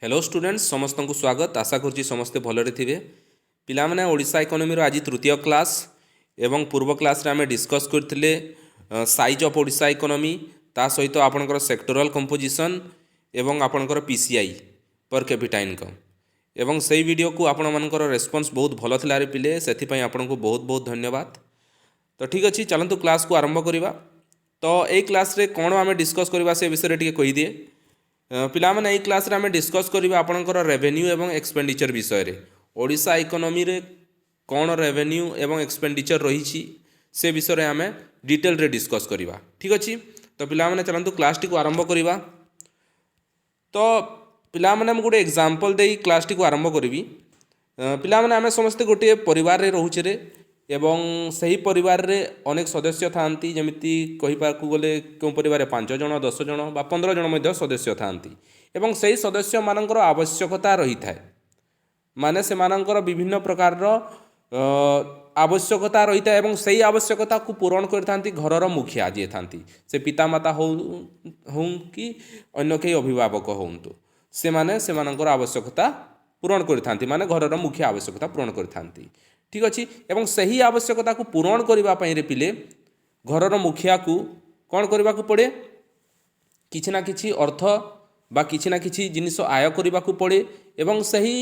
Hello students समस्त को स्वागत आशा करुँच समस्ते भलरे थे पिलामाने ओडिशा इकोनॉमी आज तृतीय क्लास एवं पूर्व क्लास रे आमे डिस्कस करथिले साइज ऑफ ओडिशा इकोनॉमी ता सहित आपणकर सेक्टोरल कंपोजिशन एवं आपणकर पीसीआई पर कैपिटा इनकम एवं सही वीडियो को आपण मानकर रेस्पॉन्स बहुत भल थिला रे पिले सेथि पई आपनको बहुत बहुत धन्यवाद। तो ठीक अच्छे चलतु क्लास को आरंभ करवा। तो यही क्लास रे कौन आम डिस्कस करवा से विषय टी कहीदिए पिलामाने यही क्लास रे आम डिस्कस करवा आपणकर रेवेन्यू एवं एक्सपेंडिचर विषय रे ओडिशा इकोनॉमी रे कौन रेवेन्यू एवं एक्सपेंडिचर रही से विषय आम डिटेल रे डिस्कस करवा। ठीक अच्छे तो पिलामाने चलतु क्लास टी को आरंभ करवा। तो पिलामाने हम गोटे एग्जांपल दे क्लास टी को आरंभ करी। पिलामाने आम समस्ते गोटे परिवार रे रोचे रे एवं सही परिवार रे अनेक सदस्य थांती जमिति कहिपाकु गले केउ परिवार 5 जन 10 जन बा 15 जन मध्य सदस्य थांती एवं सही सदस्य मानकर आवश्यकता रही थाए माने से मानकर विभिन्न प्रकार रो आवश्यकता रही था एवं सही आवश्यकता को पूरण करथांती घरर मुखिया जे थांती से पितामाता हो कि अन्य कई अभिभावक होंतु से माने से मानकर आवश्यकता पूरण करथांती माने घरर मुखिया आवश्यकता पूरण करथांती। ठीक अच्छे एवं सही आवश्यकता को पूरण करने रे पिले घरर मुखिया को कौन करने को पड़े किछि ना किछि अर्थ बा किछि ना किछि जिनिस आय करने को पड़े एवं सही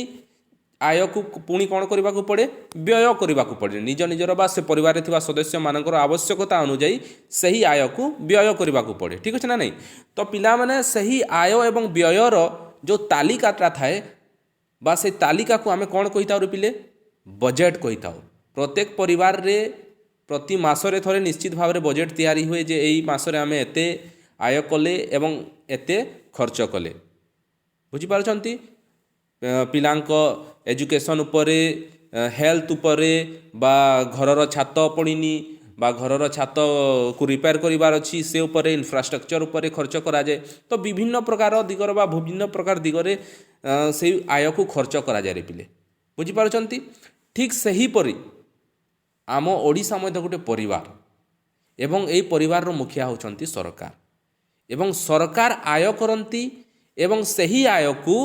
आय को पुणी कौन करने को पड़े व्यय करने को पड़े निज निजर बा से परिवार थिबा सदस्य मानकर आवश्यकता अनुଯାयी सही आय को व्यय करने को पड़े। ठीक अच्छे ना नहीं तो पिला माने सही आय एवं व्ययर जो तालिकाटा थाए बा से तालिका को आमे कौन कही था पिले बजेट कही था। प्रत्येक परिवार रे प्रति मासरे थरे निश्चित भाव में बजेट तैयारी हुए जे एई मासरे आमे एते आय कले एवं एते खर्च कले बुझी पारछंती पिलांक एजुकेशन उपरे हेल्थ उपरे बा घरर छात पड़िनी बा घरर छात को रिपेयर करिवार अछि से उपरे इंफ्रास्ट्रक्चर उपरे खर्च करा जाए। तो विभिन्न प्रकार दिगर बा विभिन्न प्रकार दिगरे से आय को खर्च करा जाए रे पिले बुझी पारछंती। ठीक सही परी आम ओडिशा मध्य गोटे परिवार एवं यही परिवार मुखिया होचंती सरकार एवं सरकार आय करती एवं सही आय को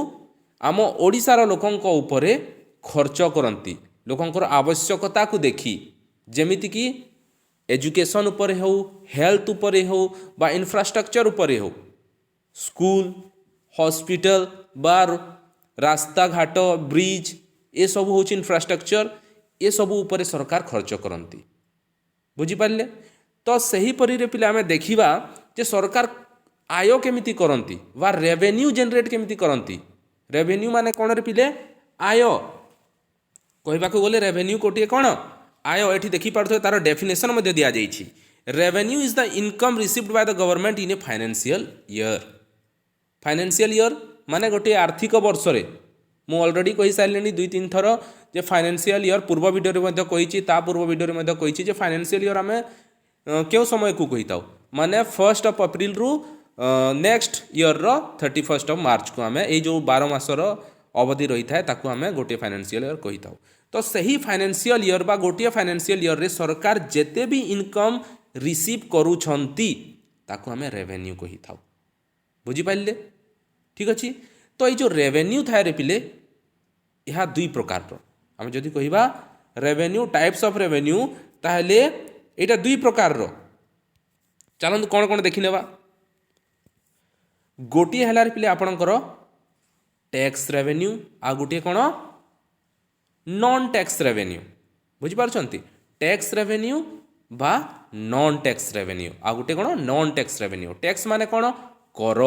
आम ओडिशार लोकंक उपरे खर्च करती लोकंकर आवश्यकता को देखी जेमिति कि एजुकेशन उपरे हो हेल्थ उपरे हो बा इंफ्रास्ट्रक्चर उपरे हो स्कूल हॉस्पिटल बार रास्ता घाट ब्रिज ये सब हूँ इंफ्रास्ट्रक्चर ये सब उपरे सरकार खर्च करती बुझिपारे। तो सही परी रे पिले आमे देखिबा जे सरकार आय केमिति करती बा रेवेन्यू जनरेट केमिति करती। रेवेन्यू माने कौन रे पिले आय कहबाकू गले रेवेन्यू कोटिए कौन आय एठी देखि पारथो तार डेफिनेशन मध्ये दिया जाइछि revenue is the income received by the government in a financial year. Financial year माने गोटे आर्थिक वर्ष रे मु ऑलरेडी कहि सारलेनी 2-3 थर जे फाइनेंशियल ईयर पूर्व वीडियो रे मध्ये कहिछि ता पूर्व वीडियो रे मध्ये कहिछि जे फाइनेंशियल ईयर आमे केउ समय को कहिताउ माने 1 अप्रैल रु नेक्स्ट ईयर रो 31 मार्च को आमे ए जो 12 मासर अवधि रही थाए ताकू आमे गोटे फाइनेंशियल ईयर कहिताउ। तो सही फाइनेंशियल ईयर बा गोटे फाइनेंशियल ईयर रे सरकार जेते भी इनकम रिसीव करूछंती ताकू आमे रेवेन्यू कहिताउ बुझी पाइले। ठीक अछि तो ये जो रेवेन्यू थाए रे पिले यह 2 प्रकार रो आम जदि कहिबा रेवेन्यू टाइप्स ऑफ रेवेन्यू ताहले एटा 2 प्रकार रो चलंतु कौन कौन देखि नेबा। गोटे हला रे पिले आपणकर टैक्स रेवेन्यू आ गोटे कौन नॉन टैक्स रेवेन्यू बुझी पारछंती टैक्स रेवेन्यू बा नॉन टैक्स रेवेन्यू आ गोटे कौन नॉन टैक्स रेवेन्यू। टैक्स माने कौन कर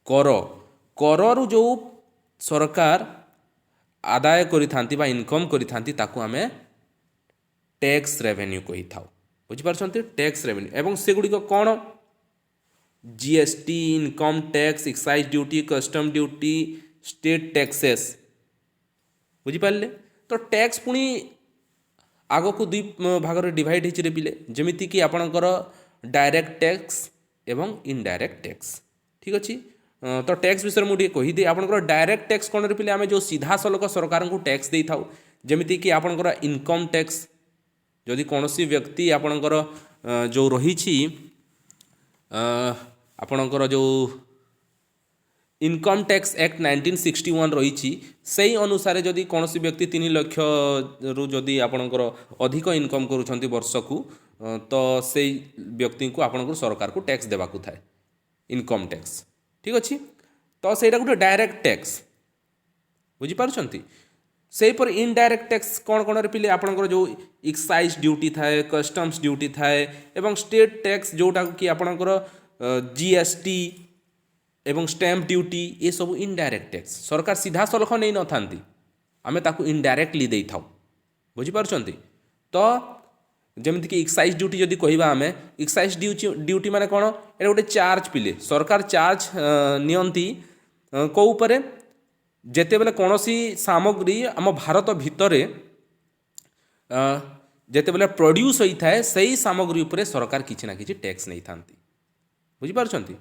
कर करु जो सरकार आदाय करिथांती बा इनकम करिथांती ताकू आमे टैक्स रेवेन्यू कहि थाउ बुझी पारछंती टैक्स रेवेन्यू एवं से गुडी को कौन GST income tax excise duty custom duty state taxes बुझी पारले। तो टैक्स पुणी आग को 2 भाग रे डिवाइड हिच रे पिले जेमिति कि आपणकर डायरेक्ट टैक्स एवं इनडायरेक्ट टैक्स। ठीक अछि तो टैक्स विषय मुझे कहीदे आपंकर डायरेक्ट टैक्स कौन रे पिले आमे जो सीधा सलक सरकार को टैक्स दे थाउ जेमिति कि आपंकर इनकम टैक्स जदि कौन व्यक्ति आपणकर जो रही आपणकर जो इनकम टैक्स एक्ट 1961 रही से अनुसार जदि कौन व्यक्ति 3 लाख रु जदि आपणकर अधिक इनकम करुँच वर्ष को तो से व्यक्ति को आपणकर सरकार को टैक्स देवाक थाए इनकम टैक्स। ठीक अच्छे तो सहीटा गोटे डायरेक्ट टैक्स बुझीपार्टी सेहीपर इनडायरेक्ट टैक्स कौन कौन पिले आपणकर जो एक्साइज ड्यूटी थाए कस्टम्स ड्यूटी थाए एवं स्टेट टैक्स जोटा कि आपणकर जीएसटी एवं स्टैम्प ड्यूटी ये सब इनडायरेक्ट टैक्स सरकार सीधा सलख नहीं न था आम ताकू इनडायरेक्टली दे था बुझीपार्टी तो जमीक एक्साइज ड्यूटी जदि कहवा आम एक्साइज ड्यूटी माने कौन ये गोटे चार्ज पिले सरकार चार्ज नियंती कौपर जेते बेले कौन सामग्री आम भारत भितर जेते बेले प्रोड्यूस होता है सही सामग्री उपरे सरकार किसी ना किसी टैक्स नहीं था बुझीपार्टी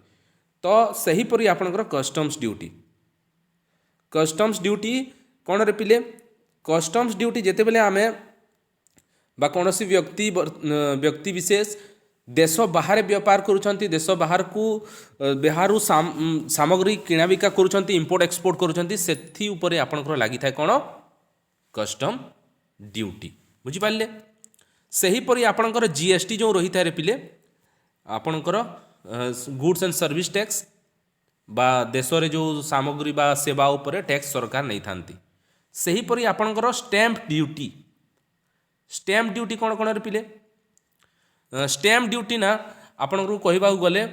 तो सहीपरी आपणकर कस्टम्स ड्यूटी कौन रे पिले कस्टम्स ड्यूटी जेते बेले आमे बा कौन व्यक्ति विशेष देश बाहर व्यापार करुँच देश बाहर को बाहर सामग्री किଣା बिका करुँच इंपोर्ट एक्सपोर्ट करुँच से उपरे आपणकर लगी था कौन कस्टम ड्यूटी बुझीपारे सहीपरी आपणकर जीएसटी जो रही था रे पिले आपणकर गुड्स एंड सर्विस टैक्स बा देश रे जो सामग्री बा सेवा उपरे टैक्स सरकार नहीं थांती सहीपरी आपणकर स्टैम्प ड्यूटी कौन कौन रे पिले स्टैम्प ड्यूटी ना आपण को कहवा गले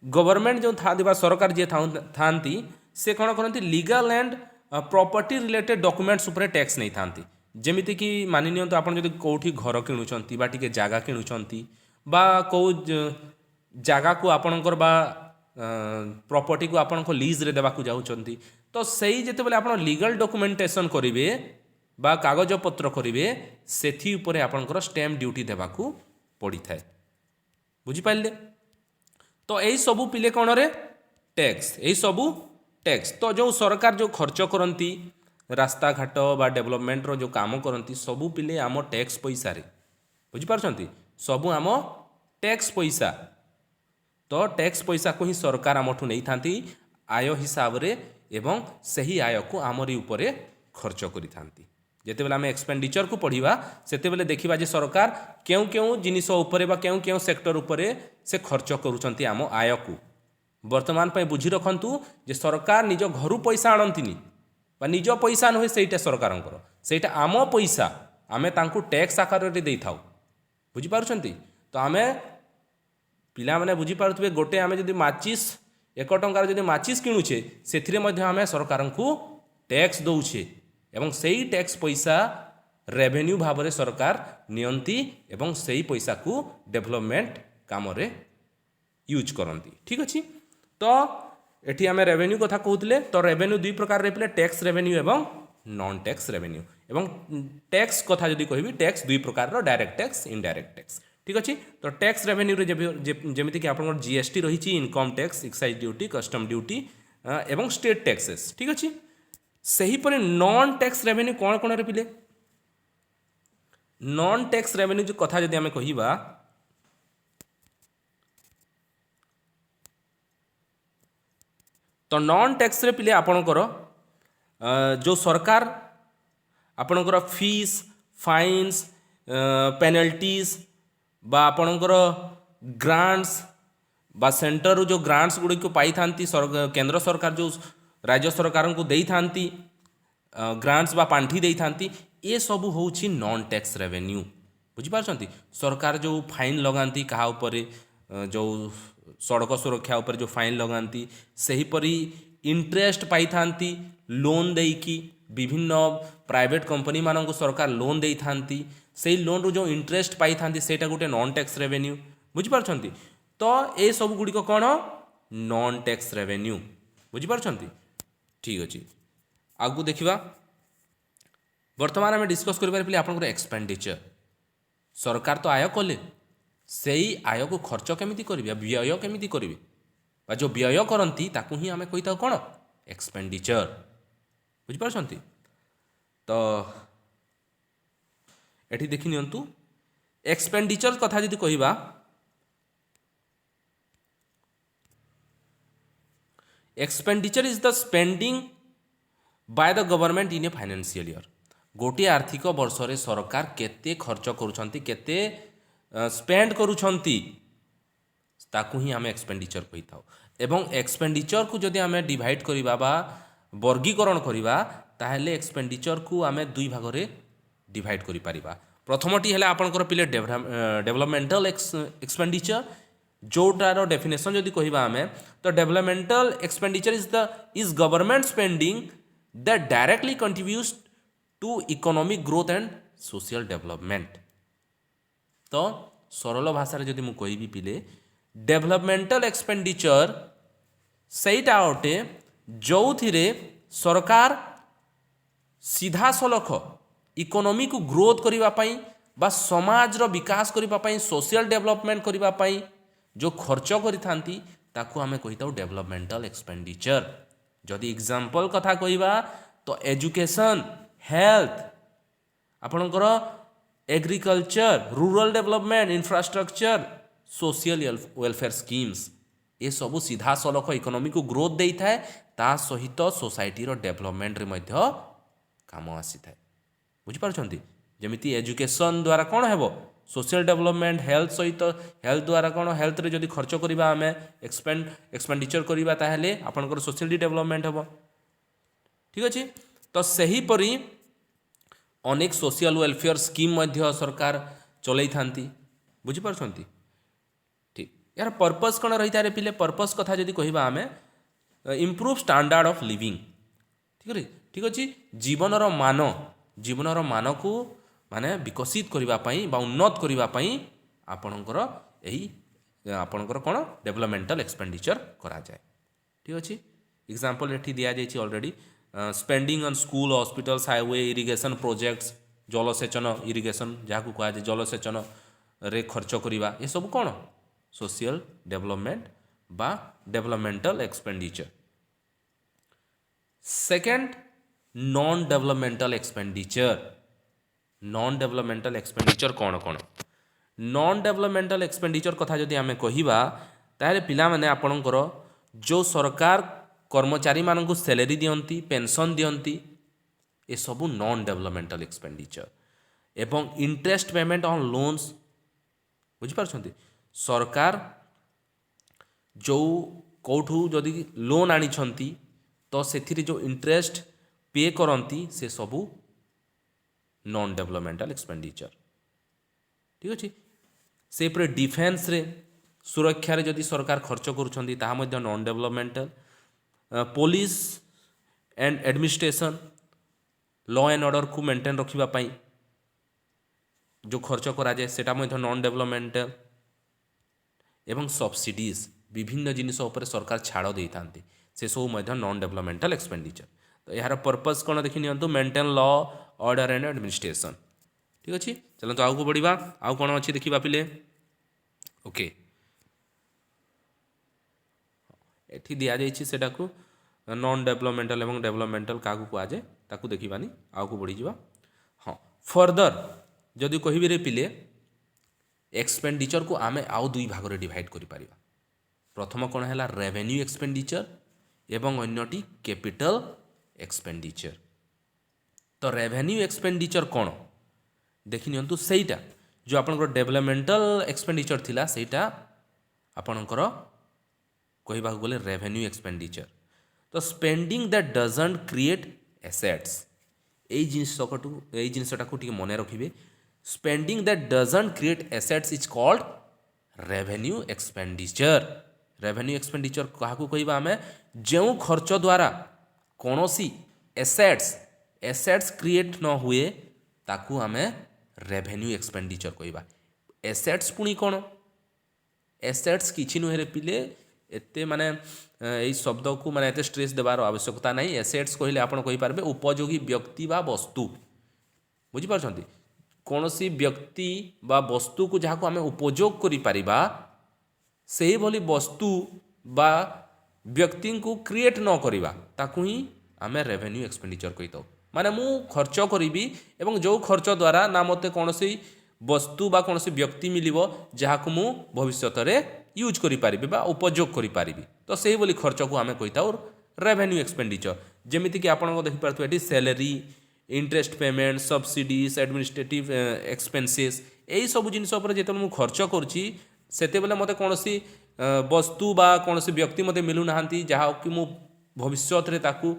गवर्नमेंट जो था सरकार जी था से कौन करती legal and property related documents उपरे टैक्स नहीं थांती जेमिति कि मानि नियंतु आपण जदि कोठी घर किणुचंती बा टिके जागा किणुचंती बा को जागा को आपणकर बा प्रॉपर्टी को आपण को लीज रे देबाकू जाउचंती तो सही जेते बेले आपण लीगल डॉक्यूमेंटेशन करिवे बा कागज पत्र करिवे सेथि उपरे आपणकर स्टैम्प ड्यूटी देबाकू पड़ी थाए बुझीपारे तो यही सबू पिले कौन रे टैक्स यही सबू टैक्स तो जो सरकार जो खर्च करती रास्ता घाट बा डेवलपमेंट रो जो काम करती सबू पिले आम टैक्स पैसा रे बुझीपार्टी सबू आम टैक्स पैसा तो टैक्स पैसा को ही सरकार आमठू नहीं था आय हिसाब रे एवं सही आय को आमरी उपरे खर्च करी थांती जेते बेले आम एक्सपेंडिचर को पढ़ा सेते बेले देखिबा जे सरकार केउ केउ जिनिस उपरे बा केउ केउ सेक्टर उपरे से खर्च करूचंती आम आय को वर्तमान पे बुझी रखंतु जे सरकार निज घरु पैसा आणंतिनी बा निज पैसा नहे सेटा सरकारंकर सेटा आम पैसा आमे तांकु टैक्स आकार रे देई थाउ बुझी पारुचंती तो आमे पिला माने बुझी पारुतबे गोटे आमे जदि माचिस 1 टंकार जदि माचिस किणुछे सेथिरे मध्ये आमे सरकारंकु टैक्स दउछे एवं सही टैक्स पैसा रेवेन्यू भाव में सरकार नियंती एवं सही पैसा को डेवलपमेंट काम रे यूज करती ठीक अच्छे तो एठी आमे रेवेन्यू कथा कहते तो रेवेन्यू दुई प्रकार रे पिले टैक्स रेवेन्यू एवं नॉन टैक्स रेवेन्यू एवं टैक्स कथा जदि कहबी टैक्स दुई प्रकार डायरेक्ट टैक्स इनडायरेक्ट टैक्स ठीक अच्छे तो टैक्स रेवेन्यू रे जेमिति कि आपन जीएसटी रही income tax excise duty custom duty एवं स्टेट टैक्सेस ठीक अच्छे सहीपर नॉन टैक्स रेवेन्यू कौन कौन रे पिले नॉन टैक्स रेवेन्यू जो कथा जदि आमे कहिबा तो नॉन टैक्स रे पिले आपणकर जो सरकार आपणकर फीस फाइन्स पेनल्टीज बा आपणकर ग्रांट्स बा सेंटर जो ग्रांट्स गुड़ी को पाई थांती केंद्र सरकार जो राज्य सरकार को दे था ग्रांट्स बा पांठी दे था ये सब हूँ नॉन टैक्स रेवेन्यू बुझीपार्टी सरकार जो फाइन लगाती क्या जो सड़क सुरक्षा उपर जो फाइन लगाती सेहीपरी इंटरेस्ट पाई थांती लोन देकी विभिन्न प्राइवेट कंपनी मानक सरकार लोन दे थांती से लोन रू जो इंटरेस्ट पाई थांती सेटा गोटे नॉन टैक्स रेवेन्यू बुझीपार्टी तो ये सब गुड़िक कौन नॉन टैक्स रेवेन्यू बुझीपार्टी ठीक अच्छे आगू देखा बर्तमान आम डिस्कस करें आपंकर एक्सपेंडिचर सरकार तो आय कले से आय को खर्च केमिति करेंगे व्यय केमिति करेंगे जो व्यय करती ताकू ही आम कही था कौन एक्सपेंडिचर बुझीपार्टी तो एठी देखि नियंतु एक्सपेंडिचर कथा जदि कहबा expenditure is the spending bye the government in a financial year. गोटे आर्थिक वर्ष रे सरकार केते खर्च करूछंती, केते स्पेंड करूछंती, ताकू ही आम एक्सपेंडिचर कही था। एवं एक्सपेंडिचर को जदि आम डिवाइड करवा बा वर्गीकरण करवा ताहले एक्सपेंडिचर को आम दुई भाग रे डिवाइड करि परिबा। प्रथमटी है आपंकर पिले डेवलपमेंटल एक्सपेंडिचर, जोटार डेफिनेशन जदि कहवा आम तो developmental expenditure is government spending that directly contributes to economic growth and social development. तो सरल भाषा जदि मु कहबी पिले डेवलपमेंटल एक्सपेंडिचर सहीटा अटे जो सरकार सीधा सलख इकोनॉमी को ग्रोथ करने बा समाज रो विकास करने सोशल डेवलपमेंट करने जो खर्च करी ताकू आमे कही डेवलपमेंटल एक्सपेंडिचर। जदि एग्जांपल कथा कहवा तो एजुकेशन, हेल्थ, आपणकर agriculture, rural development, infrastructure, social welfare schemes, ये सब सीधा सलख इकोनॉमी को ग्रोथ दे था, ता सहित सोसाइटी रो डेवलपमेंट रे मध्य काम आसी था। बुझिपारुछंती जेमिति एजुकेशन द्वारा कौन हेबो सोशल डेवलपमेंट, हेल्थ सहित हेल्थ द्वारा कौन हेल्थ रे जदि खर्च करबा आमे एक्सपेंडिचर करबा ताहले आपनकर सोशल डेवलपमेंट हेबो। ठीक अछि। तो सही परी अनेक सोशल वेलफेयर स्कीम मध्य सरकार चलै थांती। बुझिपारुछंती ठीक। यार पर्पस कौन रही था पिले पर्पस कथा जदि कहबा आमे इम्प्रूव स्टैंडर्ड ऑफ लिविंग। ठीक है ठीक अच्छे जीवनर मान को माने विकसित करने बा उन्नत करने आपणकर यही आपणकर कौन डेवलपमेंटल एक्सपेंडिचर करा जाए। ठीक अच्छे। एग्जांपल ये दि जाइए already spending on school, hospitals, highway, irrigation projects, जलसेचन इरिगेशन जहाँ कह जाए जलसेचन रे खर्च करवा ये सब कौन सोशल डेवलपमेंट बा developmental expenditure. Second non developmental expenditure. Non developmental expenditure कौन कौन? नॉन डेवलपमेंटल एक्सपेंडिचर कथा जदि आमे कहिबा ताहले पिला माने आपणकर जो सरकार कर्मचारी मानकु सैलरी दियंती, पेंशन दियंती, ये सब नॉन डेवलपमेंटल एक्सपेंडिचर। एवं इंटरेस्ट पेमेंट ऑन लोन्स, बुझिपारुछंती सरकार जो कौठू जदि लोन आनी तो से जो इंटरेस्ट पे करती से सबू नॉन डेवलपमेंटल एक्सपेंडिचर। ठीक अच्छे। से पर डिफेन्स रे सुरक्षा रे जदि सरकार खर्च करुछंती ताहा मध्य non developmental. Police and administration law and order को मेंटेन रखिबा पई जो खर्च करा जाए सेटा मध्य नॉन डेवलपमेंटल। एवं सब्सिडीज विभिन्न जिनिस उपर सरकार छाड़ दे थांती से सब मध्य नॉन डेवलपमेंटल एक्सपेंडिचर। तो यार पर्पस कौन देखि नियंतु maintain law order and administration. ठीक अच्छे। चलो तो आगू बढ़िबा आउ कौन अच्छी देखिबा पिले। ओके एठी दिया जाइछि सेटा को नॉन डेवलपमेंटल एवं डेवलपमेंटल क्या कह जाए ताकू देखिबानी आगू बढ़ी जावा। हाँ फर्दर जदि कहबी रे पिले एक्सपेंडिचर को आमे आउ दुई भाग रे डिवाइड करि परिबा। प्रथम कौन है रेवेन्यू एक्सपेंडिचर एवं अन्यटी कैपिटल एक्सपेंडिचर। तो रेवेन्यू एक्सपेंडिचर कौन देखि नियंतु सेटा जो आपनकर डेवलपमेंटल एक्सपेंडिचर थिला सेटा आपनकर कहबा गले रेवेन्यू एक्सपेंडिचर। तो spending that doesn't create assets एई जिनसटा को मन रखिए spending that doesn't create assets is called revenue expenditure. Revenue expenditure क्या कहबा आमे जो खर्च द्वारा कौनसी एसेट्स क्रिएट न हुए ताकू आमे रेवेन्यू एक्सपेंडिचर कहबा। एसेट्स पुणी कौन एसेट्स किछि नुहे रे पिले एते माने यही शब्द को माने एते स्ट्रेस देवार आवश्यकता नहीं। एसेट्स कहले आपण कहि पारबे उपयोगी व्यक्ति बा वस्तु। बुझी पारछंती कौनसी व्यक्ति बा वस्तु को जहाँ को आमे उपयोग करि परिबा सेही भली वस्तु बा व्यक्ति को क्रिएट न करिबा ताकू ही आमे रेवेन्यू एक्सपेंडिचर कहितो। माने मु खर्च करिबी एवं जो खर्च द्वारा ना मते कौनसी वस्तु बा कौनसी व्यक्ति मिलिबो जहाँ को मु भविष्यत रे यूज करिपारिबे बा उपयोग करिपारिबे तो सेही बोली खर्च को आमे कहिताउ रेवेन्यू एक्सपेंडिचर जेमिति कि आपण देखि पारथु एटी salary interest payment subsidies administrative expenses एई सब जिनिस उपर जेते मु खर्च करछि सेते बेले मते कोनोसी वस्तु बा कोनोसी व्यक्ति मते मिलु नाहंती जहा कि मु भविष्यत रे ताकू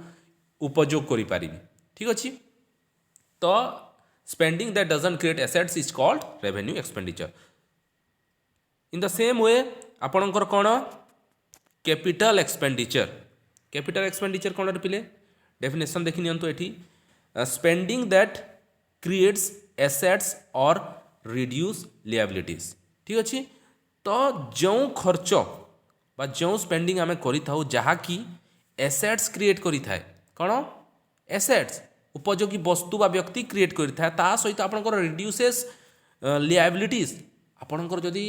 उपयोग करिपारिबी ठीक अछि तो spending that doesn't create assets is called revenue expenditure in the same way आपणकर कौन कैपिटल एक्सपेंडिचर कौन पिले डेफिनेशन देखि नियंतु एठी स्पेंडिंग दैट क्रिएट्स एसेट्स और रिड्यूस लिएबिलिटीज ठीक अछि तो जो खर्च बा जो स्पेंडिंग आमे करि थाउ जहा कि एसेट्स क्रिएट करि थाए कौन एसेट्स उपयोगी वस्तु बा व्यक्ति क्रिएट करिथा ता सहित आपनकर रिड्यूसेस लिएबिलिटीज आपनकर जदि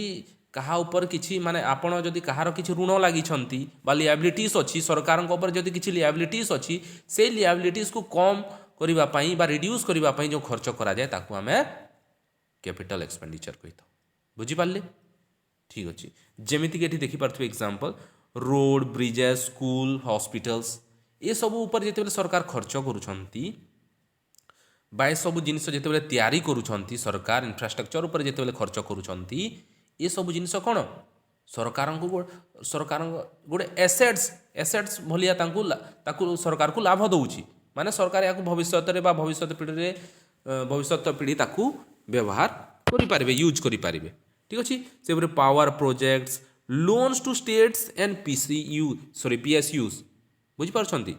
कहा ऊपर किछि माने आपण जदि कहार किछि ऋण लागि छंती बा लिएबिलिटीज अछि सरकार ऊपर जदि किछि लिएबिलिटीज अछि से लिएबिलिटीज को कम करिबा पई बा रिड्यूस करिबा पई जो खर्च करा जाय ताकू हमें कैपिटल एक्सपेंडिचर कहितो बुझि पाले ठीक अछि जेमिति कि एठी देखि पारथु example road bridges school hospitals ए सब ऊपर जेते सरकार खर्च करूछंती बाय सब जिनिस जेते तैयारी करूछंती सरकार इंफ्रास्ट्रक्चर ऊपर जेते खर्च करूछंती ये सब जिनिस कौन सरकार गोटे एसेट्स भलिया ताकू सरकार को लाभ दउची माने सरकार या भविष्य रे बा भविष्यत पीढ़ी ताकू व्यवहार करि पारिबे यूज करि पारिबे ठीक अछि से power projects loans to states and PSUs बुझि पारछंती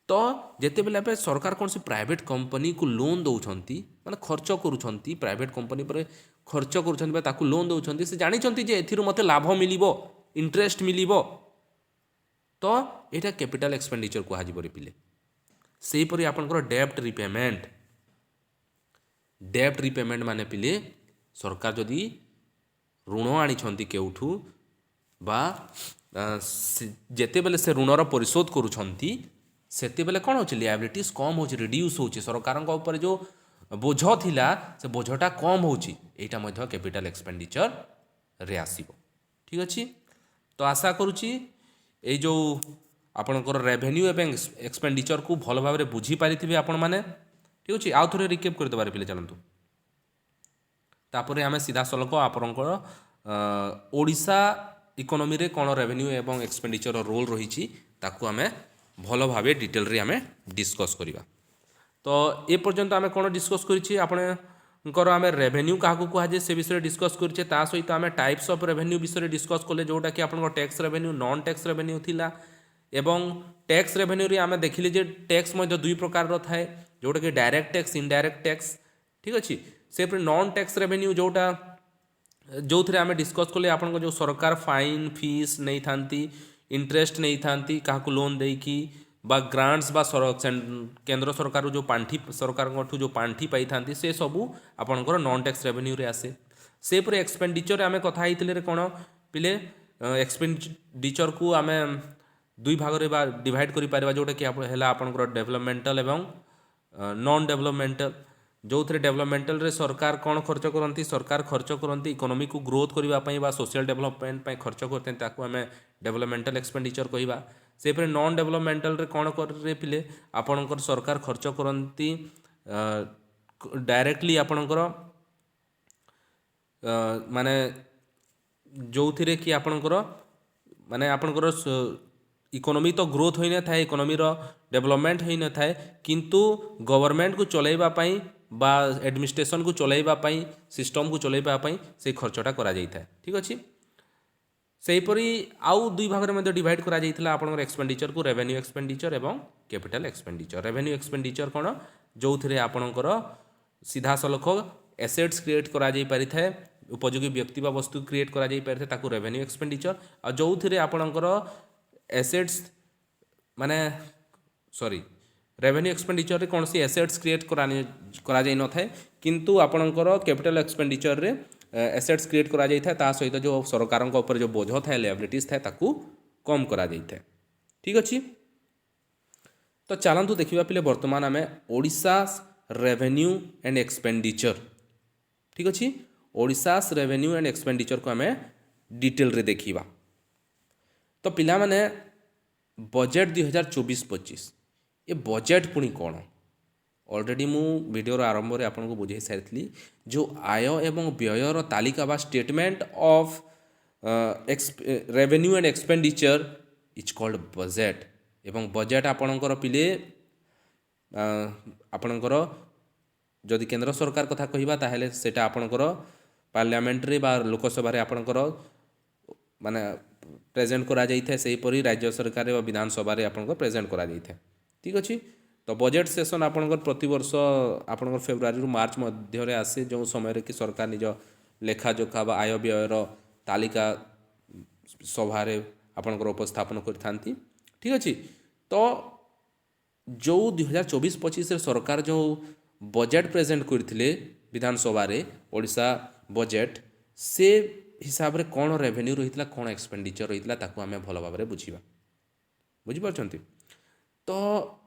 तो जेते बेले सरकार कौन सी प्राइवेट कंपनी को लोन दौरान माने खर्च करूछंती प्राइवेट कंपनी पर खर्च करूछंती ताकू लोन दौरान से जानिछंती जे एथिरु मते लाभ मिलिबो इंटरेस्ट मिलिबो तो एटा कैपिटल एक्सपेंडिचर को हाजी परे पिले सेही परि आपनकर डेब्ट रिपेमेंट माने पिले सरकार जदि ऋण आनिछंती केउठू बा जेते बेले से ऋणर परिशोध करूछंती सेते बेले कौन होची लिएबिलिटीज कम होची रिड्यूस होची सरकार ऊपर जो बोझ थिला से बोझटा कम होची एटा मध्य कैपिटल एक्सपेंडिचर रे आसीबो ठीक अछि तो आशा करूची ए जो आपनकर रेवेन्यू एवं एक्सपेंडिचर को भल भाव में बुझी पारिथिबे आपण माने ठीक अछि आउ थोरे रिकेप कर देबार पिले जानंतु तापरे आमे सीधा सलक आपनकर ओडिशा इकोनॉमी रे कोन रेवेन्यू एवं एक्सपेंडिचर रोल रही ताकू आमे भल भाव डिटेल रे आमे डिस्कस करिबा तो ए पर्यंत आमे कोन डिस्कस करिछि आपनकर आमे रेवेन्यू काहाकू कुहा जे से विषय डिस्कस करिछे ता सहित आमे टाइप्स ऑफ रेवेन्यू विषय डिस्कस कले जोटा कि आपनकर tax revenue non tax revenue थिला एवं टैक्स रेवेन्यू रे आमे देखिले जे टैक्स मध्ये दुई प्रकार रो थाए जोटा कि डायरेक्ट टैक्स इनडायरेक्ट टैक्स ठीक अछि से नॉन टैक्स रेवेन्यू जोटा जो थे आम डिस्कस कले आपन जो सरकार फाइन फीस नहीं थांती इंटरेस्ट नहीं थांती क्या लोन देकी बा ग्रांट्स बा केंद्र सरकार जो पांठी सरकार जो पांठी पाई थांती से सबू आपनकर नॉन टैक्स रेवेन्यू रे आसे से पर एक्सपेंडिचर आमे कथा हितले कौन पिले एक्सपेंडिचर को आमे दुई भाग रे बा डिवाइड करि पारिबा जोटा कि हेला आपनकर डेवलपमेंटल एवं नॉन डेवलपमेंटल जो थे डेवलपमेंटल रे सरकार कौन खर्च करती सरकार खर्च करती इकोनॉमी को ग्रोथ करने बा सोशल डेवलपमेंट खर्च करते हैं आम डेवलपमेंटल एक्सपेंडिचर कहवा से नॉन डेवलपमेंटल रे कौन करे पिले आपणकर सरकार खर्च करती डायरेक्टली आपणकर माने जो थे कि आपणकर माने आपणकर इकोनॉमी तो ग्रोथ होई न थाए इकोनॉमी रो डेवलपमेंट होई न थाए किंतु गवर्नमेंट को चलाइबा पई बा एडमिनिस्ट्रेशन को चलाइबा पई सिस्टम को चलाइबा पई से खर्चटा करा जाई थाए ठीक अछि सेही परी आउ दुई भाग में डिवाइड करा जाइथिला आपनकर एक्सपेंडिचर को रेवेन्यू एक्सपेंडिचर एवं कैपिटल एक्सपेंडिचर रेवेन्यू एक्सपेंडिचर कोन जो थे आपनकर सीधा सलख एसेट्स क्रिएट करा जाई पारि थाए उपयोगी व्यक्ति बा वस्तु क्रिएट करा जाई पारि थाए ताकू रेवेन्यू एक्सपेंडिचर आ जो थे आपनकर एसेट्स माने सॉरी रेवेन्यू एक्सपेंडिचर रे कौन सी एसेट्स क्रिएट करा जाई न थाए किंतु आपनकर कैपिटल एक्सपेंडिचर रे एसेट्स क्रिएट करा जाई थाए ता सहित जो सरकार ऊपर जो बोझ थाए लायबिलिटीज थाए ताकू कम करा जाई थाए ठीक अछि तो चलंतु देखिबा पिले वर्तमान आमे ओडिशा रेवेन्यू एंड एक्सपेंडिचर ठीक अछि ओडिशा रेवेन्यू एंड एक्सपेंडिचर को आमे डिटेल रे देखिबा। तो पिला माने बजेट 2024-25 ये बजेट पुणी कौन ऑलरेडी मु वीडियो आरंभ में आपको बुझे सारी जो आय एवं व्ययर तालिका बा statement of revenue and expenditure is called budget. एवं बजेट आपणकर पिले आपणकर जदि केंद्र सरकार कथा कहवा ताहले सेटा आपणकर पार्लियामेंट रे बा लोकसभा रे आपणकर माने प्रेजेंट करा जाइए से परी राज्य सरकार व विधानसभा रे आपणकर प्रेजेंट करा जाइए। ठीक अच्छे तो बजेट सेशन आपणकर प्रति वर्ष आपणकर फेब्रुआरी रु मार्च मध्य आसे जो समय कि सरकार निज लेखाजोखा बा आय व्ययर तालिका सभा आपणकर उपस्थापन करथांती। ठीक अच्छे तो जो 2024-25 सरकार जो बजेट प्रेजेंट करथिले विधानसभा रे ओडिशा बजेट से हिसाब रे कौन रेवेन्यू रही कौन एक्सपेंडिचर रही ताकू आम भल भाव में बुझा बुझीपारछंती। तो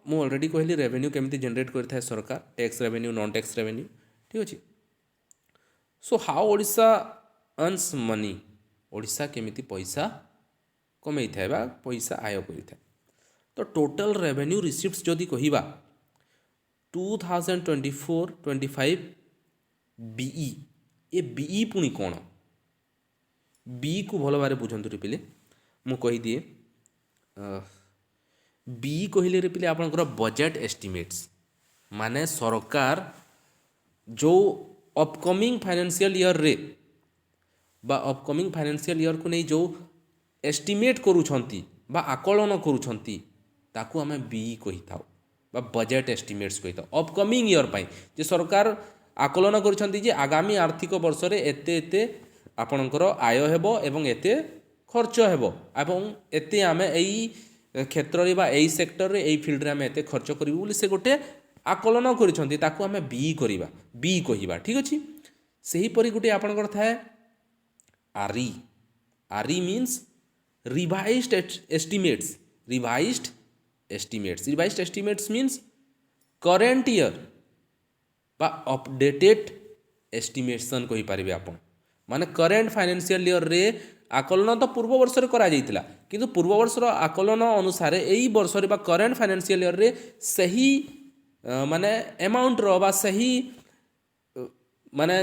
मु ऑलरेडी कहली रेवेन्यू केमिति जनरेट करथाय सरकार tax revenue non tax revenue. ठीक अच्छे so how Odisha earns money Odisha केमिति पैसा कमई थाए बा पैसा आय करिथाय। तो टोटल रेवेन्यू रिसिप्ट्स जदि कहिबा 2024-25 बीई ये बीई पुणी कौन बीई को भल भाव बुझंतु रे पिले मु कहि दिए बीई कहले रे पिले आपनकर बजेट एस्टिमेट्स माने सरकार जो अपकमिंग फाइनेंशियल ईयर रे बा अपकमिंग फाइनेंशियल ईयर को नहीं जो एस्टिमेट करूछंती बा आकलन करूछंती ताकू आमे बीई कहि थाउ बा बजेट एस्टिमेट्स कहि थाउ। अपकमिंग ईयर पाई जे सरकार आकलन करूछंती जे आगामी आर्थिक वर्ष रे एते एते आपणकर आय हेबो एवं एते खर्च हेबो एवं एते आमे एई क्षेत्र रे बा एई सेक्टर रे एई फील्ड रे आमे एते खर्च करिवु बोली से गोटे आकलन करूछंती ताकू आमे बीई करिबा बीई कहिबा। ठीक अछि सेही परि गोटे आपणकर थाए RE RE means revised estimates revised estimates means current year बा अपडेटेड एस्टिमेशन कहि पारिबे आपण माने करेंट फाइनेंशियल ईयर रे आकलन तो पूर्व वर्ष रे करा जाइतिला किंतु पूर्व वर्ष रो आकलन अनुसार एई वर्ष रे बा करेंट फाइनेंशियल ईयर रे सही माने अमाउंट रो बा सही माने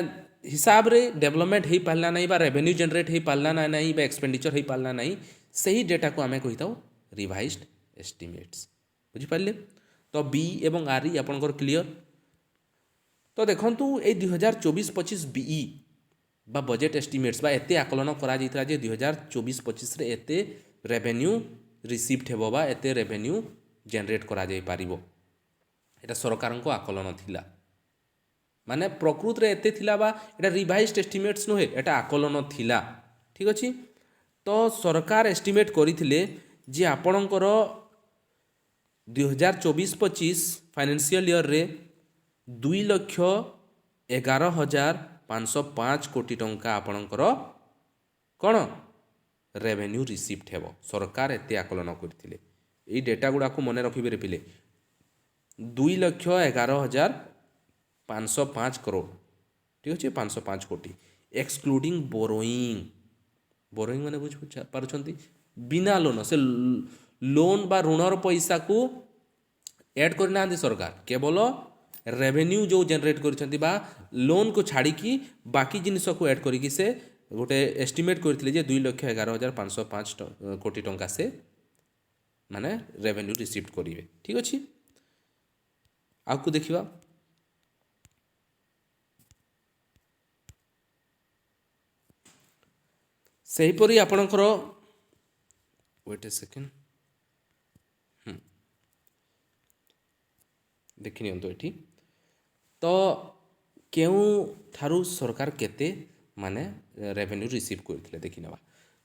हिसाब रे डेवलपमेंट हो पारला नहीं बा रेवेन्यू जनरेट हो पारला नहीं बा एक्सपेंडिचर हो पारला नहीं सही डेटा को आमे कहि थाउ रिवाइज्ड एस्टिमेट्स बुझी पारले। तो बी एवं आर ई आपनकर क्लियर। तो देखंतु ए 2024-25 बीई बा बजेट एस्टिमेट्स बा एते आकलन करा जाइतरा जे 2024-25 रे एते रेवेन्यू रिसीप्ट हेबो बा एते रेवेन्यू जनरेट करा जाई पारिबो एटा सरकारको आकलन थिला माने प्रकृत रे एते थिला बा एटा रिवाइज्ड एस्टिमेट्स नहे एटा आकलन थिला। ठीक अछि तो सरकार एस्टिमेट करिथिले जे आपणकर 2024-25 फाइनेंशियल ईयर रे 2,11,505 कोटी टंका आपणकर कौन रेवेन्यू रिसीप्ट हेबो सरकार एते आकलन करथिले एई डेटा गुडा को मने रखिबे रे पिले 2,11,505 करोड़। ठीक अच्छे 505 कोटी एक्सक्लूडिंग बोरोइंग माने बुझ पारुछंती बिना लोन से लोन बा ऋणर पैसा को ऐड करना सरकार केवल रेवेन्यू जो जनरेट करछंती बा लोन को छाड़ी की बाकी जिनिस को ऐड करिकी से गोटे एस्टिमेट करथिले जे 2,11,505 कोटी टंका से माने रेवेन्यू रिसीप्ट करिवे। ठीक अछि आकु देखिबा सही परी आपणकर वेट ए सेकेंड देखि नियंतो एठी तो केउ थारु सरकार केते माने रेवेन्यू रिसीव करथिले देखि नबा।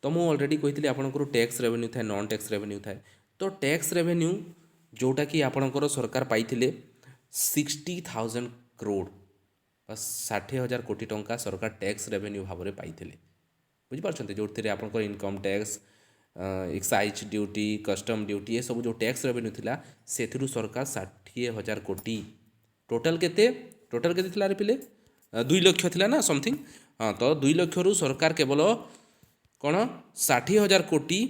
तो मु ऑलरेडी कहितली आपणकर टैक्स रेवेन्यू थाए नॉन टैक्स रेवेन्यू थाए। तो टैक्स रेवेन्यू जोटा कि आपणकर सरकार पाइथिले 60,000 करोड़ 60,000 कोटी टंका सरकार टैक्स रेवेन्यू भाव में पाइथिले बुझी पारछंती जो आपणकर income tax excise duty custom duty ये सब जो टैक्स रेवेन्यू थिला सेथिरु सरकार 60,000 कोटी टोटल केते थिला रे पिले 2 लाख थिला ना समथिंग। हाँ तो 2 लाख रु सरकार केवल କ'ଣ 60,000 କୋଟି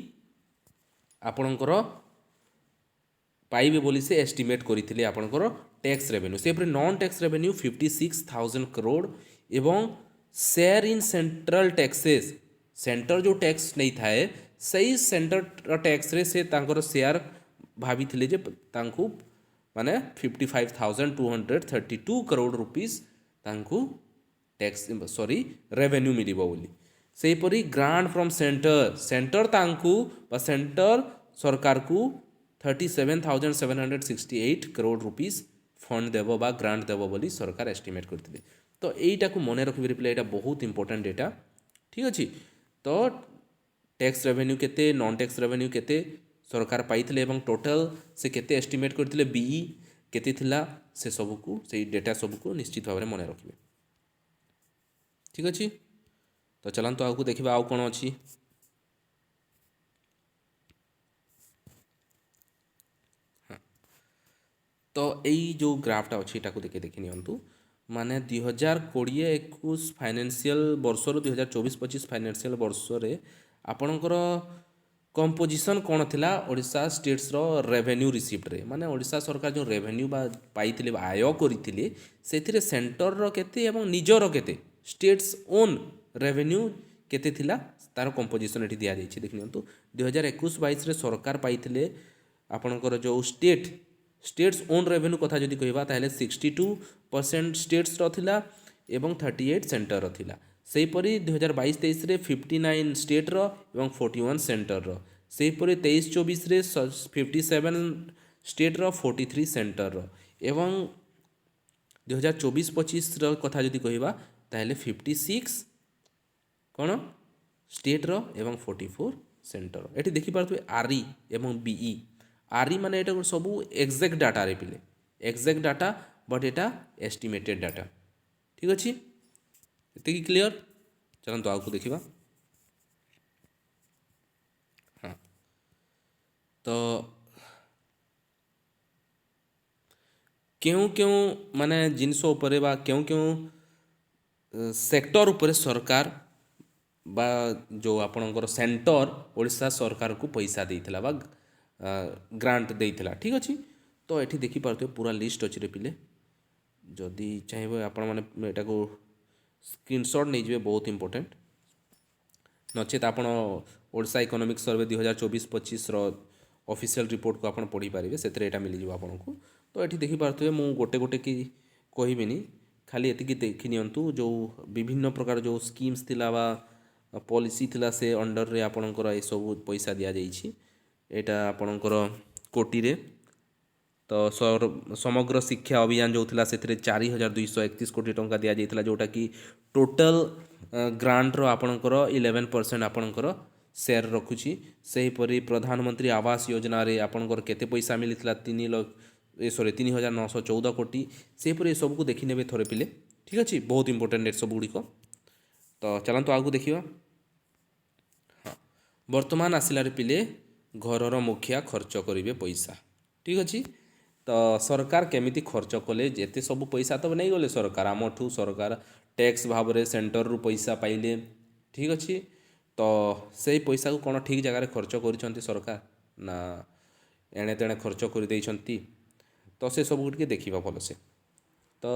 ଆପଣଙ୍କର ପାଇବେ ବୋଲି ସେ ଏଷ୍ଟିମେଟ୍ କରିଥିଲେ ଆପଣଙ୍କର ଟ୍ୟାକ୍ସ ରେଭେନ୍ୟୁ। ସେପରି ନନ୍ ଟ୍ୟାକ୍ସ ରେଭେନ୍ୟୁ 56,000 crore ଏବଂ share in central taxes, centre ଯେଉଁ ଟ୍ୟାକ୍ସ ନେଇଥାଏ ସେଇ ସେଣ୍ଟର ଟ୍ୟାକ୍ସରେ ସେ ତାଙ୍କର ସେୟାର ଭାବିଥିଲେ ଯେ ତାଙ୍କୁ ମାନେ 55,232 crore rupees ତାଙ୍କୁ ଟ୍ୟାକ୍ସ ରେଭେନ୍ୟୁ ମିଳିବ ବୋଲି। ସେହିପରି ଗ୍ରାଣ୍ଟ ଫ୍ରମ୍ ସେଣ୍ଟର ତାଙ୍କୁ ବା ସେଣ୍ଟର ସରକାରକୁ 37,768 crore rupees ଫଣ୍ଡ ଦେବ ବା ଗ୍ରାଣ୍ଟ ଦେବ ବୋଲି ସରକାର ଏଷ୍ଟିମେଟ୍ କରିଥିଲେ। ତ ଏଇଟାକୁ ମନେ ରଖିବେ ପିଲା, ଏଇଟା ବହୁତ ଇମ୍ପୋର୍ଟାଣ୍ଟ ଡେଟା। ଠିକ୍ ଅଛି। ତ ଟ୍ୟାକ୍ସ ରେଭେନ୍ୟୁ କେତେ, ନନ୍ ଟ୍ୟାକ୍ସ ରେଭେନ୍ୟୁ କେତେ ସରକାର ପାଇଥିଲେ ଏବଂ ଟୋଟାଲ୍ ସେ କେତେ ଏଷ୍ଟିମେଟ୍ କରିଥିଲେ, ବିଇ କେତେ ଥିଲା, ସେ ସବୁକୁ ସେଇ ଡେଟା ସବୁକୁ ନିଶ୍ଚିତ ଭାବରେ ମନେ ରଖିବେ। ଠିକ୍ ଅଛି। ତ ଚାଲନ୍ତୁ ଆଗକୁ ଦେଖିବା ଆଉ କ'ଣ ଅଛି। ତ ଏଇ ଯେଉଁ ଗ୍ରାଫଟା ଅଛି ଏଟାକୁ ଦେଖି ନିଅନ୍ତୁ। ମାନେ 2020-21 ଫାଇନାନ୍ସିଆଲ ବର୍ଷରୁ 2024-25 ଫାଇନାନ୍ସିଆଲ ବର୍ଷରେ ଆପଣଙ୍କର କମ୍ପୋଜିସନ୍ କ'ଣ ଥିଲା ଓଡ଼ିଶା ଷ୍ଟେଟ୍ସର ରେଭେନ୍ୟୁ ରିସିପ୍ଟରେ। ମାନେ ଓଡ଼ିଶା ସରକାର ଯେଉଁ ରେଭେନ୍ୟୁ ବା ପାଇଥିଲେ ବା ଆୟ କରିଥିଲେ ସେଥିରେ ସେଣ୍ଟରର କେତେ ଏବଂ ନିଜର କେତେ, ଷ୍ଟେଟ୍ସ ଓନ୍ ରେଭେନ୍ୟୁ କେତେ ଥିଲା ତାର କମ୍ପୋଜିସନ୍ ଏଠି ଦିଆଯାଇଛି। ଦେଖି ନିଅନ୍ତୁ 2021-22ରେ ସରକାର ପାଇଥିଲେ ଆପଣଙ୍କର ଯେଉଁ ଷ୍ଟେଟ୍ସ ଓନ୍ ରେଭେନ୍ୟୁ କଥା ଯଦି କହିବା ତାହେଲେ 62% ଷ୍ଟେଟ୍ସର ଥିଲା ଏବଂ 38 ସେଣ୍ଟରର ଥିଲା। ସେହିପରି 2022-23ରେ 59 ଷ୍ଟେଟ୍ର ଏବଂ 41 ସେଣ୍ଟରର। ସେହିପରି 23-24ରେ 57 ଷ୍ଟେଟ୍ର 43 ସେଣ୍ଟରର ଏବଂ 2024-25ର କଥା ଯଦି କହିବା ତାହେଲେ 56 କ'ଣ ଷ୍ଟେଟ୍ର ଏବଂ 44 ସେଣ୍ଟର। ଏଠି ଦେଖିପାରୁଥିବେ ଆର୍ଇ ଏବଂ ବିଇ। ଆର୍ଇ ମାନେ ଏଇଟା ସବୁ ଏକ୍ଜାକ୍ଟ ଡାଟାରେ ପିଲେ, ଏକ୍ଜାକ୍ଟ ଡାଟା ବଟ୍ ଏଇଟା ଏଷ୍ଟିମେଟେଡ୍ ଡାଟା। ଠିକ୍ ଅଛି, ଏତିକି କ୍ଲିଅର। ଚାଲନ୍ତୁ ଆଗକୁ ଦେଖିବା। ହଁ, ତ କେଉଁ ମାନେ ଜିନିଷ ଉପରେ ବା କେଉଁ ସେକ୍ଟର ଉପରେ ସରକାର ବା ଯେଉଁ ଆପଣଙ୍କର ସେଣ୍ଟର ଓଡ଼ିଶା ସରକାରକୁ ପଇସା ଦେଇଥିଲା ବା ଗ୍ରାଣ୍ଟ ଦେଇଥିଲା। ଠିକ୍ ଅଛି। ତ ଏଠି ଦେଖିପାରୁଥିବେ ପୁରା ଲିଷ୍ଟ ଅଛି ରେ ପିଲେ। ଯଦି ଚାହିଁବେ ଆପଣମାନେ ଏଟାକୁ ସ୍କ୍ରିନସଟ୍ ନେଇଯିବେ, ବହୁତ ଇମ୍ପୋର୍ଟାଣ୍ଟ। ନଚେତ ଆପଣ ଓଡ଼ିଶା ଇକୋନୋମିକ୍ ସର୍ଭେ 2024-25ର ଅଫିସିଆଲ ରିପୋର୍ଟକୁ ଆପଣ ପଢ଼ିପାରିବେ, ସେଥିରେ ଏଇଟା ମିଳିଯିବ ଆପଣଙ୍କୁ। ତ ଏଠି ଦେଖିପାରୁଥିବେ ମୁଁ ଗୋଟେ କି କହିବିନି, ଖାଲି ଏତିକି ଦେଖି ନିଅନ୍ତୁ ଯେଉଁ ବିଭିନ୍ନ ପ୍ରକାର ଯେଉଁ ସ୍କିମ୍ସ ଥିଲା ବା ପଲିସି ଥିଲା ସେ ଅଣ୍ଡରରେ ଆପଣଙ୍କର ଏସବୁ ପଇସା ଦିଆଯାଇଛି। ଏଇଟା ଆପଣଙ୍କର କୋଟିରେ। ତ ସମଗ୍ର ଶିକ୍ଷା ଅଭିଯାନ ଯେଉଁ ଥିଲା ସେଥିରେ 4,231 କୋଟି ଟଙ୍କା ଦିଆଯାଇଥିଲା, ଯେଉଁଟାକି ଟୋଟାଲ୍ ଗ୍ରାଣ୍ଟର ଆପଣଙ୍କର 11% ଆପଣଙ୍କର ସେୟାର ରଖୁଛି। ସେହିପରି ପ୍ରଧାନମନ୍ତ୍ରୀ ଆବାସ ଯୋଜନାରେ ଆପଣଙ୍କର କେତେ ପଇସା ମିଳିଥିଲା, 3,914 କୋଟି। ସେହିପରି ଏସବୁକୁ ଦେଖିନେବେ ଥରେ ପିଲେ। ଠିକ୍ ଅଛି, ବହୁତ ଇମ୍ପୋର୍ଟାଣ୍ଟ ଏସବୁ ଗୁଡ଼ିକ। ତ ଚାଲନ୍ତୁ ଆଗକୁ ଦେଖିବା। ହଁ, ବର୍ତ୍ତମାନ ଆସିଲାରେ ପିଲେ ଘରର ମୁଖିଆ ଖର୍ଚ୍ଚ କରିବେ ପଇସା। ଠିକ୍ ଅଛି। ତ ସରକାର କେମିତି ଖର୍ଚ୍ଚ କଲେ, ଯେତେ ସବୁ ପଇସା ତ ନେଇଗଲେ ସରକାର ଆମଠୁ, ସରକାର ଟ୍ୟାକ୍ସ ଭାବରେ ସେଣ୍ଟରରୁ ପଇସା ପାଇଲେ। ଠିକ୍ ଅଛି। ତ ସେଇ ପଇସାକୁ କ'ଣ ଠିକ୍ ଜାଗାରେ ଖର୍ଚ୍ଚ କରିଛନ୍ତି ସରକାର, ନା ଏଣେ ତେଣେ ଖର୍ଚ୍ଚ କରିଦେଇଛନ୍ତି। ତ ସେ ସବୁକୁ ଟିକେ ଦେଖିବା ଭଲସେ। ତ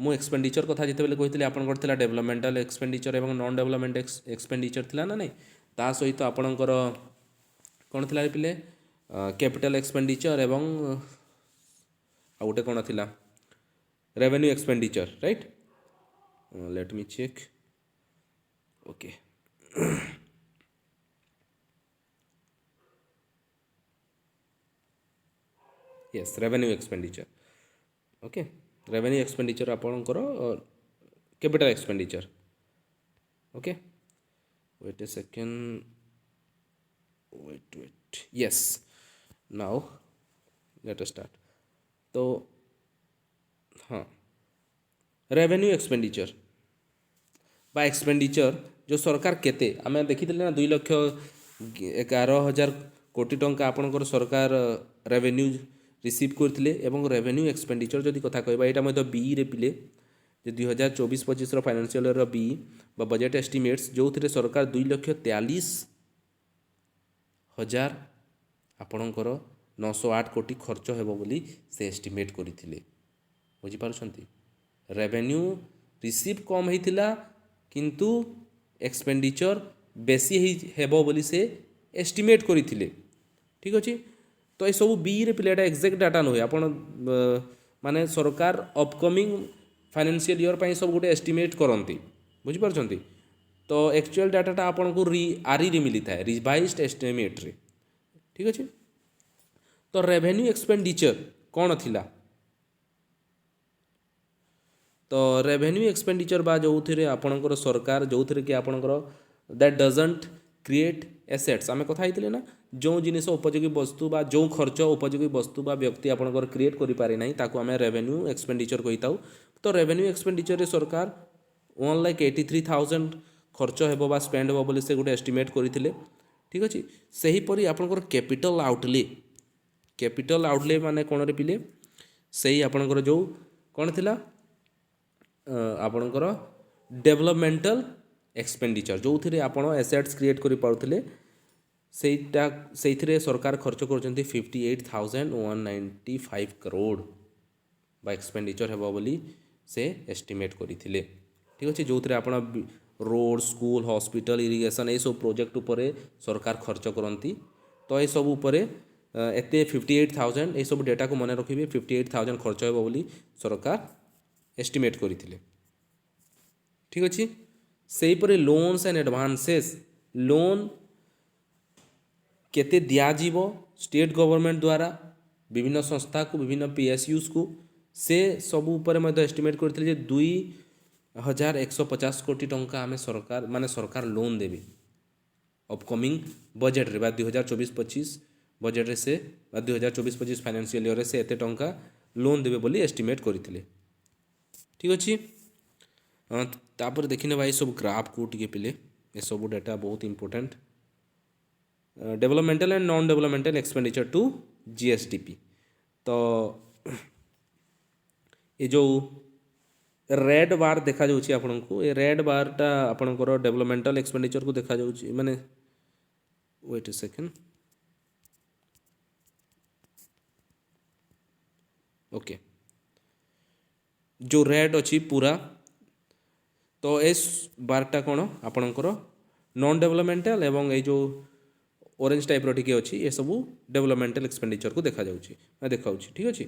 ମୁଁ ଏକ୍ସପେଣ୍ଡିଚର କଥା ଯେତେବେଳେ କହିଥିଲି ଆପଣଙ୍କର ଥିଲା ଡେଭଲପମେଣ୍ଟାଲ ଏକ୍ସପେଣ୍ଡିଚର ଏବଂ ନନ୍ ଡେଭଲପମେଣ୍ଟ ଏକ୍ସପେଣ୍ଡିଚର ଥିଲା ନା ନାହିଁ। ତା ସହିତ ଆପଣଙ୍କର କ'ଣ ଥିଲା ପିଲେ, କ୍ୟାପିଟାଲ ଏକ୍ସପେଣ୍ଡିଚର ଏବଂ ଆଉ ଗୋଟେ କ'ଣ ଥିଲା, revenue expenditure, right. Let me check. Okay, yes, revenue expenditure. Okay, revenue expenditure ଆପଣଙ୍କର capital expenditure. Okay, wait a second, wait, yes, now let us start। तो हाँ, रेवेन्यू एक्सपेंडिचर बा एक्सपेंडिचर जो सरकार केते आमे देखिଥିଲେ ना 2,11,000 कोटी टंका आपणकर सरकार रेवेन्यू रिसीव करथिले एवं रेवेन्यू एक्सपेंडिचर जदि कथा कहबा एटा मध्य बी रे पिले ଯେ 2024-25 फाइनान्शियल ईयर बी बा बजेट एस्टिमेट्स जो सरकार 2,43,000 आपणकर 908 कोटी खर्च हेबो बोली से एस्टिमेट करथिले बुझिपारुछंती। रेवेन्यू रिसीव कम होइथिला किंतु एक्सपेंडिचर बेसी हेबो बोली से एस्टिमेट करथिले। ठीक अछि। तो ये सब बी रे पिलेटा एक्जेक्ट डाटा नुहे आपण माने सरकार अपकमिंग फाइनेंशियल ईयर ପାଇଁ सब गोटे एस्टिमेट करती बुझिपारुछंती। तो एक्चुअल डाटाटा आपन को आरी रे मिली थाए रिवाइज्ड एस्टिमेट रे। ठीक अछि। तो रेवेन्यू एक्सपेंडिचर कौन थिला तो रेवेन्यू एक्सपेंडिचर बा जो थे आपणकर सरकार जो थे कि आपणकर दैट डजंट क्रिएट एसेट्स आम कथा होते ना जो जिनिस उपयोगी वस्तु बा जो खर्च उपयोगी वस्तु बा व्यक्ति आपणकर क्रिएट करि पारे नाही ताको आम रेवेन्यू एक्सपेंडिचर कहिताउ। तो रेवेन्यू एक्सपेंडिचर रे सरकार 1,83,000 खर्च हेबो बा स्पेंड हेबो बोली से गोटे एस्टिमेट करथिले। ठीक अछि। सही परी आपणकर कैपिटल आउटले माने कोन रे पिले सही आपणकर जो कोन थिला आपणकर डेवलपमेंटल एक्सपेंडिचर जो थे आपण एसेट्स क्रिएट करि पारुथिले सेटा सेइथिरे सरकार खर्च करछन्ती 58,195 करोड़ बा एक्सपेंडिचर हेबो बोली से एस्टिमेट करथिले। ठीक अछि। जो थे आपण रोड स्कूल हॉस्पिटल इरिगेशन ए सब प्रोजेक्ट उपरे सरकार खर्च करती। तो ये सब उपरे एते 58,000 ये सब डेटा को मन रखिबे 58,000 खर्च हेबो बोली सरकार एस्टिमेट करथिले। ठीक अछि। सेही परे लोन्स एंड एडवांसेस लोन केते दिया जीवो स्टेट गवर्नमेंट द्वारा विभिन्न संस्था को विभिन्न पीएसयूज को से सब ऊपर मैं एस्टिमेट करथिले जे 2,150 कोटी टंका आमे सरकार माने सरकार लोन देबे अपकमिंग बजेट रे बा 2024-25 बजेट रे से बा 2024-25 फाइनेंशियल ईयर रे से एते टंका लोन देबे बोली एस्टिमेट करथिले। ठीक अछि। तापर देखिने भाई सब ग्राफ को टिके पिले ए सब डाटा बहुत important developmental and non developmental expenditure to GSDP. तो ये जो रेड बार देखा जाउछि आपन को ये रेड बारटा आपनकर डेवलपमेंटल एक्सपेंडिचर को देखा जाउछि माने वेट अ सेकंड ओके जो रेड अच्छी पूरा तो एस बारटा कौन आपणकर नॉन डेवलपमेंटल एवं ये जो ऑरेंज टाइप टिके अच्छी ये सब डेवलपमेंटल एक्सपेंडिचर को देखा जाउछि देखा। ठीक अच्छे।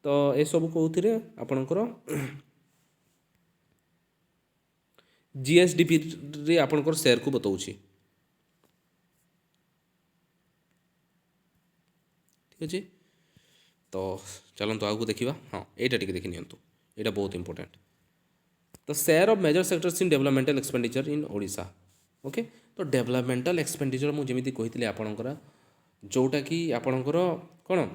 तो ये सब कौन आपणकर जीएसडीपी रे आपणकर शेयर को बताउछि। ठीक अच्छे। तो चलते आगू देखा हाँ यहाँ टी देखी नियंतु यहाँ बहुत इंपोर्टेंट। तो share of major sectors in developmental expenditure in Odisha. Okay. तो डेवलपमेंटल एक्सपेंडिचर मुझे कही आपणकर जोटा कि आपणकर कौन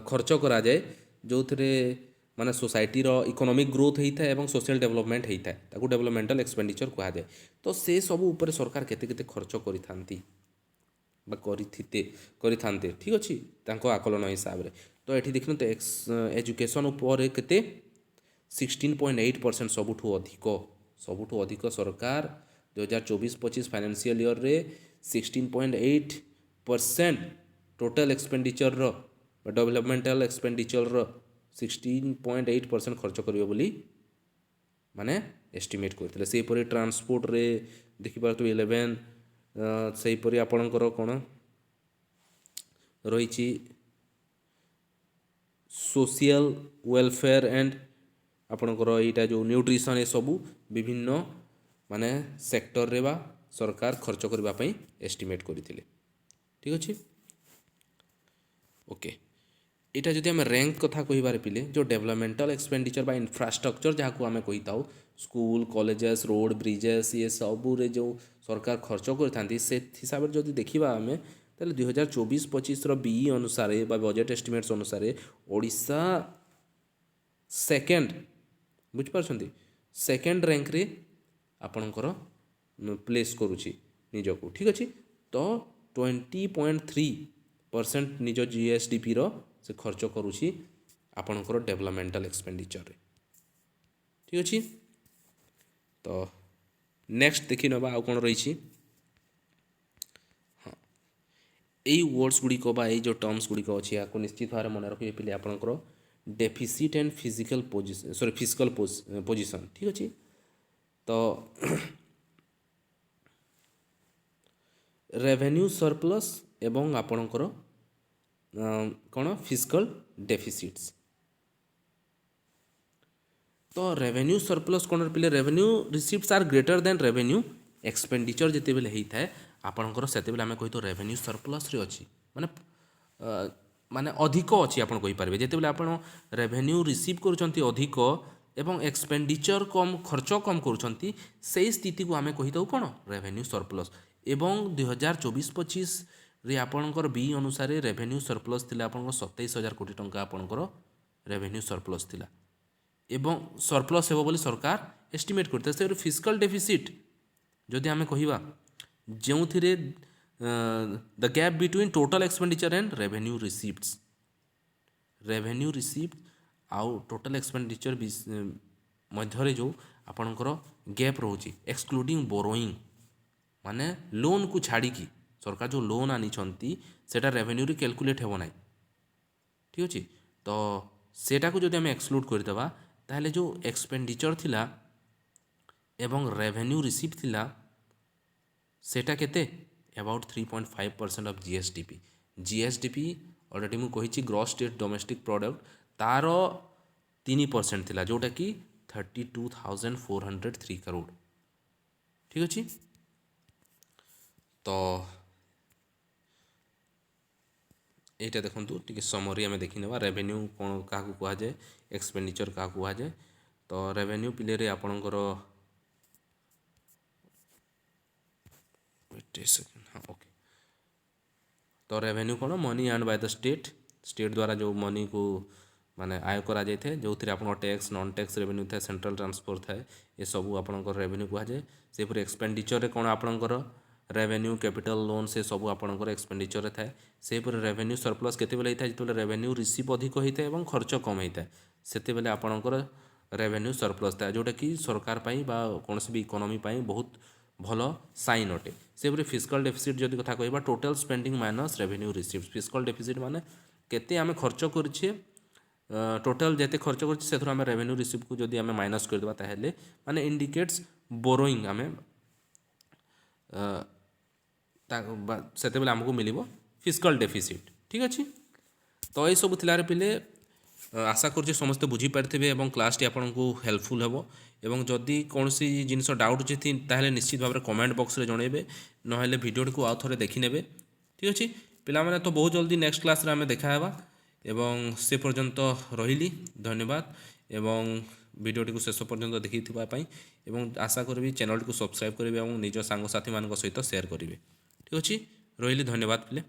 खर्च करा जाए जो थे माने सोसाइटी रो इकोनॉमिक ग्रोथ होता है और सोशल डेवलपमेंट होता है ताकू डेवलपमेंटल एक्सपेंडिचर कहा जाए। तो से सब ऊपर सरकार केते केते खर्च करिथांती बा करिथांते। ठीक अच्छे तांको आकलन हिसाब रे। तो ये देखने तो एजुकेशन उपर केते 16.8% सबुठू अधिक सरकार 2024-25 फाइनेंशियल ईयर रे 16.8% टोटल एक्सपेंडिचर रो डेवलपमेंटल एक्सपेंडिचर रो 16.8% खर्च करियो बोली माने एस्टिमेट करथिले। से परे ट्रांसपोर्ट रे देखि पारतो 11 से परे आपणकर कोन रही सोशल वेलफेयर एंड आपणकर यहाँ जो न्यूट्रिशन ये सबू विभिन्न माने सेक्टर रे बा सरकार खर्च करने एस्टिमेट करथिले। ठीक अच्छे। ओके यहाँ जदि आम रैंक कथा कहिबार पिले जो डेवलपमेंटल एक्सपेंडिचर बा इंफ्रास्ट्रक्चर जहाँ को आम कही था स्कूल कॉलेजेस रोड ब्रिजेस ये सबू रे जो सरकार खर्च करथांती से हिसाब से जदि देखिबा आमे ताले 2024-25 रो बीई अनुसार बा बजेट एस्टिमेट्स अनुसार ओडिशा सेकेंड बुझ पारछंती सेकेंड रैंक रे आपणकर प्लेस करुछि निजको। ठीक अच्छे। तो 20.3% निज जीएसडीपी रो से खर्च करुछि आपणकर डेवलपमेंटल एक्सपेंडिचर रे। ठीक अच्छे। तो नेक्स्ट देखी नवा आउ कौन रही यही वर्ड्स गुड़िक जो टर्म्स गुड़िक अच्छे या निश्चित भाव में मन रखिए पे आपंकर deficit and physical position sorry physical position ठीक अच्छे। तो रेवेन्यू सरप्लस एवं आपणकर कौन फिजिकल डेफिसिट्स। तो रेवेन्यू सरप्लस कौन पे revenue receipts are greater than revenue expenditure जिते बेले होता है आपणकर से आम कही तो रेवेन्यू सरप्लस रे अच्छी माने माने अधिक अच्छी आप कहींपारे जिते बेले आप रेवेन्यू रिसीव करुँच अधिक एवं एक्सपेंडिचर कम खर्च कम करुँच से स्थिति को आम कही कौन रेवेन्यू सरप्लस। एवं 2024-25 रे आपणकर बी अनुसार रेवेन्यू सरप्लस थिला आपणकर 27,000 कोटी टंका आपणकर रेवेन्यू सरप्लस थिला एवं सरप्लस हेबो बोली सरकार एस्टिमेट करते से फिजिकल डेफिसिट जदि आम कहिबा जोंथिरे the gap between total expenditure and revenue receipt आउ टोटल एक्सपेंडिचर मध्य जो आपणकर गैप रोची एक्सक्लूडिंग बोरोइंग माने लोन को छाड़ी सरकार जो लोन आनी सेटा रेवेन्यू रे कैलकुलेट हेबो ना ठीक अच्छे। तो सेटा को जदि आम एक्सक्लूड करदेबा ताहले जो एक्सपेंडिचर थिला एवं रेवेन्यू रिसीव थिला सेटा केते अबाउट 3.5% ऑफ जीएसडीपी ऑलरेडी मु कही ग्रॉस स्टेट डोमेस्टिक प्रोडक्ट तार 3% थिला जोटा कि 32,403 करोड़ ठीक अच्छे। तो यहाँ देखो टी समरी आम देखी ना रेवेन्यू कौन क्या कहुए एक्सपेंडिचर क्या कहुए। तो रेवेन्यू पिले आपणकर हाँ ओके। तो रेवेन्यू कौन money earn by the state द्वारा जो मनी को माने आय करा जाए थे जो थी आप टैक्स नॉन टैक्स रेवेन्यू था सेंट्रल ट्रांसफर थाए ये सब आपंकर रेवेन्यू कहुए। से एक्सपेंडिचर रे कौन आपणकर रेवेन्यू कैपिटल लोन से सब आपणकर एक्सपेंडिचर थाए से रेवेन्यू सरप्लस केतेबेले होता है जो रेवेन्यू रिसीव अधिक होता है और खर्च कम होता है से आपणकर रेवेन्यू सरप्लस था जोटा कि सरकार पाई बा कौन भी इकोनॉमी पाई बहुत भल साइन अटे। से फिजिकल डेफिसिट जदि कथा कहबा total spending minus revenue receive physical deficit माने केते आमे खर्च करछे टोटल जेते खर्च करछे से आम रेवेन्यू रिसीव को जदि आम माइनस करदेबा ताहेले माने इंडिकेट्स बोरोइंग आम से आमको मिल फिजिकल डेफिसिट ठीक अच्छे। तो ये सब थिलारे पिले आशा कर समस्ते बुझीपारे और क्लास टी आपको हेल्पफुल हेबो एवं जदि कौन सी जिनस डाउट अच्छी ताहले निश्चित भाव में कमेंट बॉक्स रे जनइबे नहेले वीडियो को आउ थे देखी नेबे ठीक अच्छे। पिला माने तो बहुत जल्दी नेक्स्ट क्लास रे आमे देखा हेबा एवं से पर्यंत रहिली धन्यवाद एवं वीडियोटी को शेष पर्यंत देखी एवं आशा करी चैनल को सब्सक्राइब करेंगे और निज सांग साथी मान सहित शेयर करेंगे ठीक अच्छे। रहिली धन्यवाद पिले।